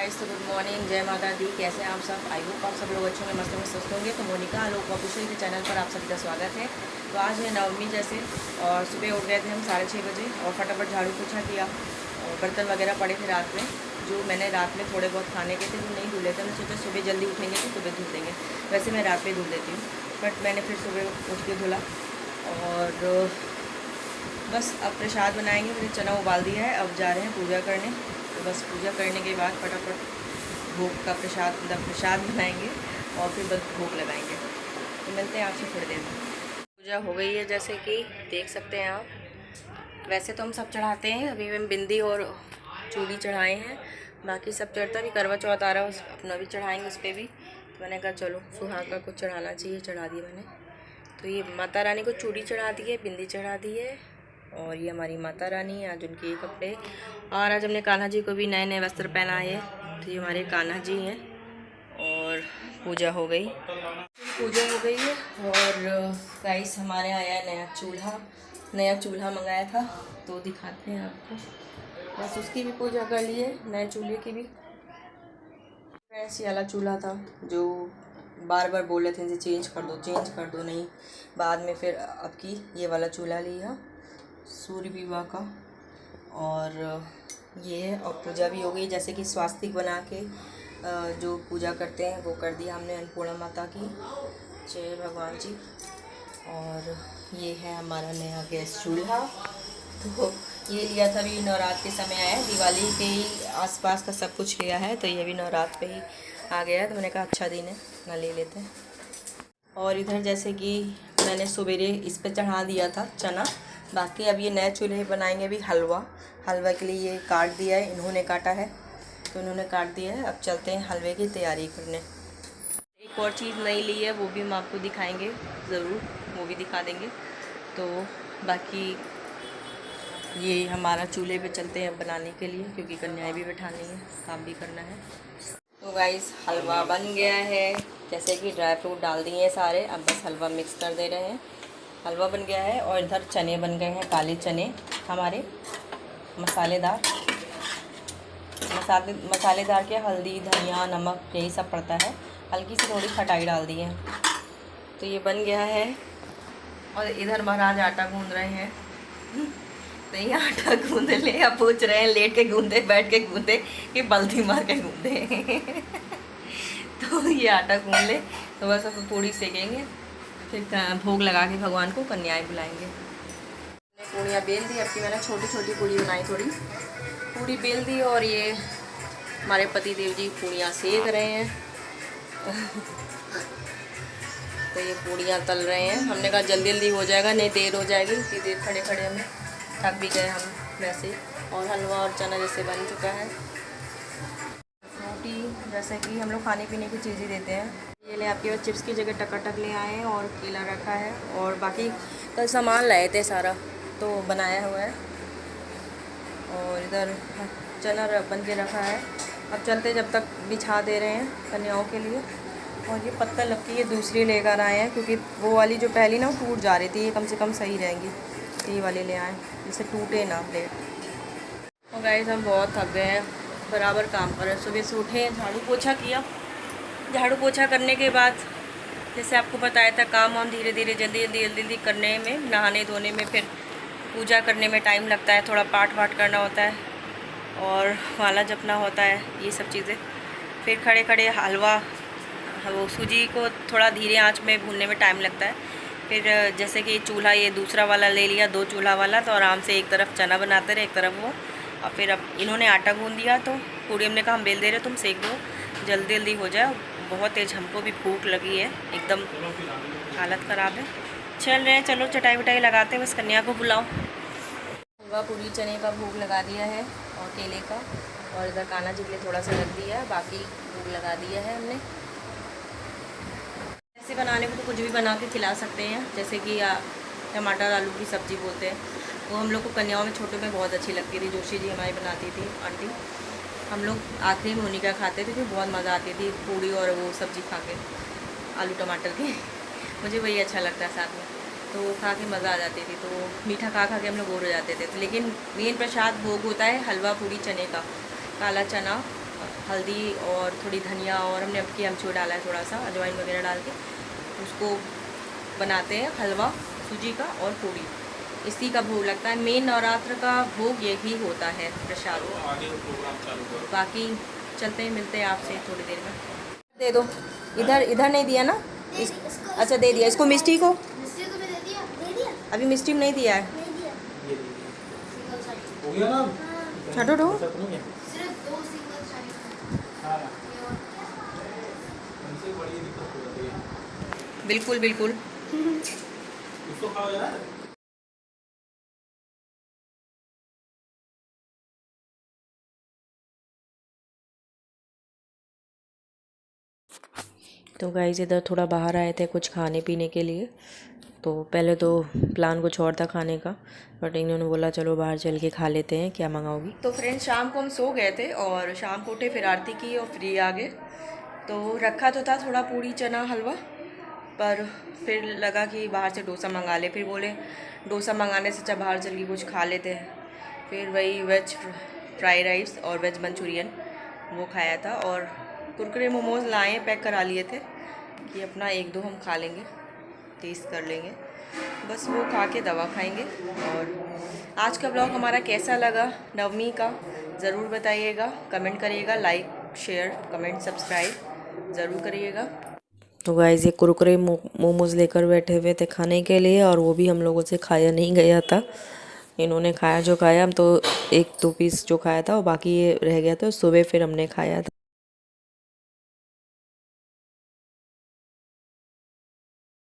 Guys, तो good morning, जय माता दी। कैसे हैं आप सब? आई होप आप सब लोग अच्छे होंगे, मस्त में स्वस्थ होंगे। तो मोनिका लोग ऑफिशियल के चैनल पर आप सभी का स्वागत है। तो आज है नवमी जैसे, और सुबह उठ गए थे हम 6:30 बजे और फटाफट झाड़ू पोछा किया और बर्तन वगैरह पड़े थे रात में, जो मैंने रात में थोड़े बहुत खाने के थे वो नहीं धुले थे। मैं सोचा सुबह जल्दी उठेंगे तो सुबह धुल देंगे, वैसे मैं रात में धुल देती हूँ, बट मैंने फिर सुबह उठ के धुला। और बस अब प्रसाद बनाएंगे। मैंने चना उबाल दिया है, अब जा रहे हैं पूजा करने। तो बस पूजा करने के बाद फटाफट भोग का प्रसाद प्रसाद बनाएंगे और फिर बस भोग लगाएंगे। तो मिलते हैं आपसे थोड़ी देर में। पूजा हो गई है, जैसे कि देख सकते हैं आप। वैसे तो हम सब चढ़ाते हैं, अभी मैं बिंदी और चूड़ी चढ़ाए हैं, बाकी सब चढ़ता भी। करवा चौथ आ रहा है, उस अपना भी चढ़ाएँगे उस पर भी। तो मैंने कहा चलो सुहाग का कुछ चढ़ाना चाहिए, चढ़ा दिया मैंने। तो ये माता रानी को चूड़ी चढ़ा दी है, बिंदी चढ़ा दी है, और ये हमारी माता रानी है। आज उनके कपड़े, और आज हमने कान्हा जी को भी नए नए वस्त्र पहनाए हैं। तो ये हमारे कान्हा जी हैं। और पूजा हो गई, पूजा हो गई है। और गाइस, हमारे यहाँ आया नया चूल्हा मंगाया था, तो दिखाते हैं आपको। बस उसकी भी पूजा कर ली है, नए चूल्हे की भी। ऐसी वाला चूल्हा था जो बार बार बोल रहे थे इसे चेंज कर दो, नहीं। बाद में फिर अब की ये वाला चूल्हा लिया सूर्य विवाह का। और ये है, और पूजा भी हो गई। जैसे कि स्वास्तिक बना के जो पूजा करते हैं वो कर दिया हमने अन्नपूर्णा माता की। जय भगवान जी। और ये है हमारा नया गैस चूल्हा। तो ये लिया था भी नवरात्र के समय आया, दिवाली के ही आसपास का सब कुछ लिया है। तो ये भी नवरात्र पे ही आ गया है, तो मैंने कहा अच्छा दिन है ना, ले लेते हैं। और इधर जैसे कि मैंने सवेरे इस पे चढ़ा दिया था चना, बाकी अब ये नए चूल्हे बनाएंगे भी हलवा के लिए ये काट दिया है, इन्होंने काटा है, तो इन्होंने काट दिया है। अब चलते हैं हलवे की तैयारी करने। एक और चीज़ नई ली है, वो भी हम आपको दिखाएंगे ज़रूर, वो भी दिखा देंगे। तो बाकी ये हमारा चूल्हे पे चलते हैं बनाने के लिए, क्योंकि कन्याएं भी बैठानी है, काम भी करना है। तो गाइस, हलवा बन गया है। जैसे कि ड्राई फ्रूट डाल दिए हैं सारे, अब बस हलवा मिक्स कर दे रहे हैं। हलवा बन गया है। और इधर चने बन गए हैं, काले चने हमारे मसालेदार के, हल्दी धनिया नमक यही सब पड़ता है, हल्की सी थोड़ी खटाई डाल दी है। तो ये बन गया है। और इधर महाराज आटा गूंद रहे हैं। तो ये आटा गूंद ले, अब पूछ रहे हैं लेट के गूंदे, बैठ के गूंदे, कि बल्थी मार के गूंदे। तो ये आटा गूंद ले, तो बस अब पूड़ी सेकेंगे, फिर भोग लगा के भगवान को कन्याएं बुलाएंगे। पूड़ियाँ बेल दी, अब की मैंने छोटी छोटी पूड़ी बनाई, थोड़ी पूड़ी बेल दी। और ये हमारे पति देव जी पूड़ियाँ सेक रहे हैं। तो ये पूड़ियाँ तल रहे हैं। हमने कहा जल्दी जल्दी हो जाएगा, नहीं देर हो जाएगी, इतनी देर खड़े खड़े हमें थक भी गए हम वैसे। और हलवा और चना जैसे बन चुका है। रोटी जैसे कि हम लोग खाने पीने की चीज़ ही देते हैं। ये ले आपके पास चिप्स की जगह टकाटक ले आए हैं, और केला रखा है, और बाकी कल सामान लाए थे सारा, तो बनाया हुआ है। और इधर चना बन के रखा है। अब चलते, जब तक बिछा दे रहे हैं कन्याओं के लिए। और ये पत्तल लपकी ये दूसरी लेकर आए हैं, क्योंकि वो वाली जो पहली ना वो टूट जा रही थी, ये कम से कम सही रहेंगी। ये वाली ले आए, जिससे टूटे ना प्लेट। और गाइस, हम बहुत थक गए हैं, बराबर काम कर रहे हैं। सुबह से उठे, झाड़ू पोछा किया। झाड़ू पोछा करने के बाद जैसे आपको बताया था, काम वाम धीरे धीरे जल्दी करने में, नहाने धोने में, फिर पूजा करने में टाइम लगता है, थोड़ा पाठ वाठ करना होता है, और माला जपना होता है, ये सब चीज़ें। फिर खड़े खड़े हलवा, वो सूजी को थोड़ा धीरे आंच में भूनने में टाइम लगता है। फिर जैसे कि चूल्हा ये दूसरा वाला ले लिया, 2 चूल्हा वाला, तो आराम से एक तरफ चना बनाते रहे, एक तरफ वो। और फिर अब इन्होंने आटा गूंद दिया, तो पूड़ी हमने कहा हम बेल दे रहे, तुम सेक दो, जल्दी जल्दी हो जाए। बहुत तेज़ हमको भी भूख लगी है, एकदम हालत ख़राब है। चल रहे हैं, चलो चटाई वटाई लगाते हैं, बस कन्या को बुलाओ। हलवा पूड़ी चने का भोग लगा दिया है, और केले का। और इधर कान्हा जी के लिए थोड़ा सा रख दिया है, बाकी भोग लगा दिया है हमने। ऐसे बनाने को तो कुछ भी बना के खिला सकते हैं, जैसे कि टमाटर आलू की सब्ज़ी बोलते हैं, वो हम लोग को कन्याओं में छोटे में बहुत अच्छी लगती थी। जोशी जी हमारी बनाती थी आंटी, हम लोग आखिरी में उन्हीं का खाते थे, क्योंकि बहुत मज़ा आती थी पूड़ी और वो सब्ज़ी खा के, आलू टमाटर की। मुझे वही अच्छा लगता है साथ में, तो वो खा के मज़ा आ जाती थी। तो मीठा खा के हम लोग बोर हो जाते थे। तो लेकिन मेन प्रसाद भोग होता है हलवा पूड़ी चने का, काला चना हल्दी और थोड़ी धनिया और हमने अब की अमचूर डाला है, थोड़ा सा अजवाइन वगैरह डाल के उसको बनाते हैं हलवा सूजी का और पूड़ी। इसी का भोग लगता है, मेन नवरात्र का भोग यही होता है प्रसाद। बाकी चलते हैं, मिलते हैं आपसे थोड़ी देर में। दे दो, इधर इधर नहीं दिया ना इस, अच्छा दे दिया इसको, मिष्टी को अभी मिष्टी में नहीं दिया है। हटो दो, बिल्कुल बिल्कुल। तो गाइस इधर थोड़ा बाहर आए थे कुछ खाने पीने के लिए। तो पहले तो प्लान कुछ और था खाने का, बट इन्होंने बोला चलो बाहर चल के खा लेते हैं, क्या मंगाओगी। तो फ्रेंड्स शाम को हम सो गए थे और शाम को उठे, फिर आरती की और फ्री आ गए। तो रखा तो था थोड़ा पूड़ी चना हलवा, पर फिर लगा कि बाहर से डोसा मंगा ले। फिर बोले डोसा मंगाने से अच्छा बाहर चल के कुछ खा लेते हैं। फिर वही वेज फ्राई राइस और वेज मंचूरियन वो खाया था, और कुरकुरे मोमोज़ लाए पैक करा लिए थे कि अपना एक दो हम खा लेंगे, टेस्ट कर लेंगे, बस वो खा के दवा खाएंगे। और आज का ब्लॉग हमारा कैसा लगा नवमी का ज़रूर बताइएगा, कमेंट करिएगा, लाइक शेयर कमेंट सब्सक्राइब ज़रूर करिएगा। तो गाइस ये कुरकुरे मोमोज़ लेकर बैठे हुए थे खाने के लिए, और वो भी हम लोगों से खाया नहीं गया था। इन्होंने खाया जो खाया, हम तो एक दो पीस जो खाया था, और बाकी ये रह गया था, सुबह फिर हमने खाया था।